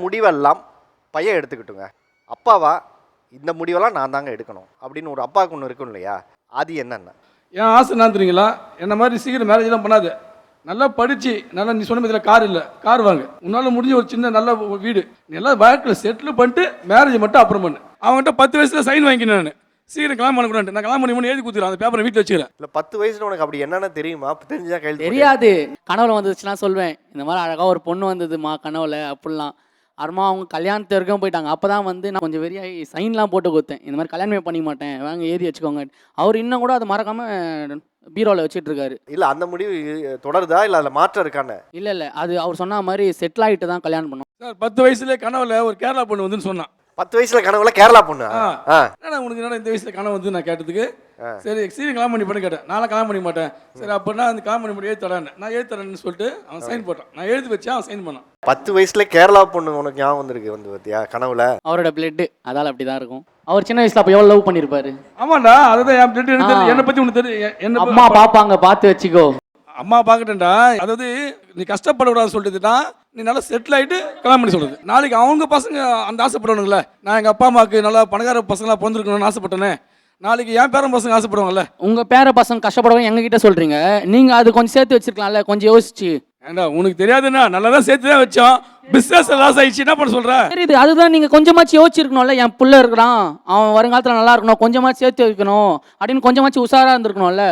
முடிவெல்லாம் பையன் எடுத்துக்கிட்டுங்க. அப்பாவா இந்த முடிவெல்லாம் நான் தாங்க எடுக்கணும் அப்படின்னு ஒரு அப்பாவுக்கு ஒன்று இருக்கும் இல்லையா, அது என்னென்ன? என் ஆசை என்ன தெரியுங்களா, என்ன மாதிரி சீக்கிரம் மேரேஜ்லாம் பண்ணாது, நல்லா படித்து நல்லா நீ சொன்ன இதில் கார் இல்லை கார் வாங்க, உன்னால் முடிஞ்ச ஒரு சின்ன நல்ல வீடு நீ எல்லாம் வாழ்க்கையில் செட்டில் பண்ணிட்டு மேரேஜ் மட்டும் அப்புறம் பண்ணு. அவங்ககிட்ட 10 வயசில் சைன் வாங்கினேன் நான், சீக்கிரம் கல்யாணம் பண்ணக்கூடாது, நான் கல்யாணம் பண்ணி எழுதி கொடுத்துறேன், அந்த பேப்பரை வீட்டில் வச்சுக்கிறேன். இல்லை 10 வயசுல உனக்கு அப்படி என்னென்ன தெரியுமா? தெரிஞ்சா கையில் தெரியாது. கனவுல வந்துச்சுன்னா சொல்வேன், இந்த மாதிரி அழகாக ஒரு பொண்ணு வந்ததுமா கனவுல அப்படிலாம். அப்புறமா அவங்க கல்யாணத்து வரைக்கும் போயிட்டாங்க. அப்போ தான் வந்து நான் கொஞ்சம் வெறியாகி சைன்லாம் போட்டு கொடுத்தேன், இந்த மாதிரி கல்யாணமே பண்ணிக்க மாட்டேன் வாங்க ஏறி வச்சுக்கோங்க. அவர் இன்னும் கூட அதை மறக்காமல் பீரோவில் வச்சுட்டு இருக்காரு. இல்லை அந்த முடிவு தொடருதா இல்லை அதில் மாற்றம் இருக்கான்னு? இல்லை அது அவர் சொன்ன மாதிரி செட்டில் ஆகிட்டு தான் கல்யாணம் பண்ணோம். சார் 10 வயசுல கனவுல ஒரு கேரளா பொண்ணு வந்துன்னு சொன்னான். 10 வயசுல கனவுல கேரளா பொண்ணு? என்னடா உனக்கு என்னடா இந்த வயசுல கனவு வந்து நான் கேட்டதுக்கு, சரி சீக்கிரம் கல்யாணம் பண்ணி பண்ணி கேட்டேன். நான்லாம் கல்யாணம் பண்ணி மாட்டேன். சரி அப்படின்னா அந்த கல்யாணம் பண்ணி முடியாது தரேன், நான் எழுதி தரேன்னு சொல்லிட்டு அவன் சைன் போட்டான். நான் எழுதி வச்சேன், அவன் சைன் பண்ணான். 10 வயசுல கேரளா பொண்ணு உனக்கு ஞாபகம் வந்திருக்கு வந்து பார்த்தியா கனவுல? அவரோட பிளட்டு அதால் அப்படி தான் இருக்கும். அவர் சின்ன வயசுல அப்போ எவ்வளோ லவ் பண்ணியிருப்பாரு. ஆமாண்டா, அதுதான் என் பிளட் எனக்கு தெரியும். என்னை பற்றி உனக்கு தெரியும். என்ன அம்மா பார்ப்பாங்க, பார்த்து வச்சுக்கோ. அம்மா பார்க்கட்டேன்டா, அதாவது நீ கஷ்டப்படக்கூடாதுன்னு சொல்லிட்டுதான் நீ நல்லா செட்டில் ஆகிட்டு கல்யாணம் பண்ணி சொல்கிறது. நாளைக்கு அவங்க பசங்க அந்த ஆசைப்படுவானுங்களே, நான் எங்கள் அப்பா அம்மாவுக்கு நல்லா பணக்கார பசங்களாக பிறந்திருக்கணும்னு ஆசைப்பட்டேனே, நாளைக்கு என் பேரன் பசங்க ஆசைப்படுவாங்கல்ல. உங்கள் பேர பசங்க கஷ்டப்படுவாங்க எங்ககிட்ட சொல்கிறீங்க, நீங்கள் அது கொஞ்சம் சேர்த்து வச்சிருக்கலாம்ல, கொஞ்சம் யோசிச்சு. ஏண்டா உனக்கு தெரியாதுன்னா நல்லா தான் சேர்த்து தான் வச்சோம், பிஸ்னஸ் லாஸ் ஆயிடுச்சு, என்ன பண்ண சொல்கிற? தெரியுது, அதுதான் நீங்கள் கொஞ்சமாச்சு யோசிச்சிருக்கணும்ல. என் புள்ள இருக்கிறான், அவன் வருங்காலத்தில் நல்லா இருக்கணும், கொஞ்சமாச்சு சேர்த்து வைக்கணும் அப்படின்னு கொஞ்சமாச்சு உஷாராக இருந்திருக்கணும்ல.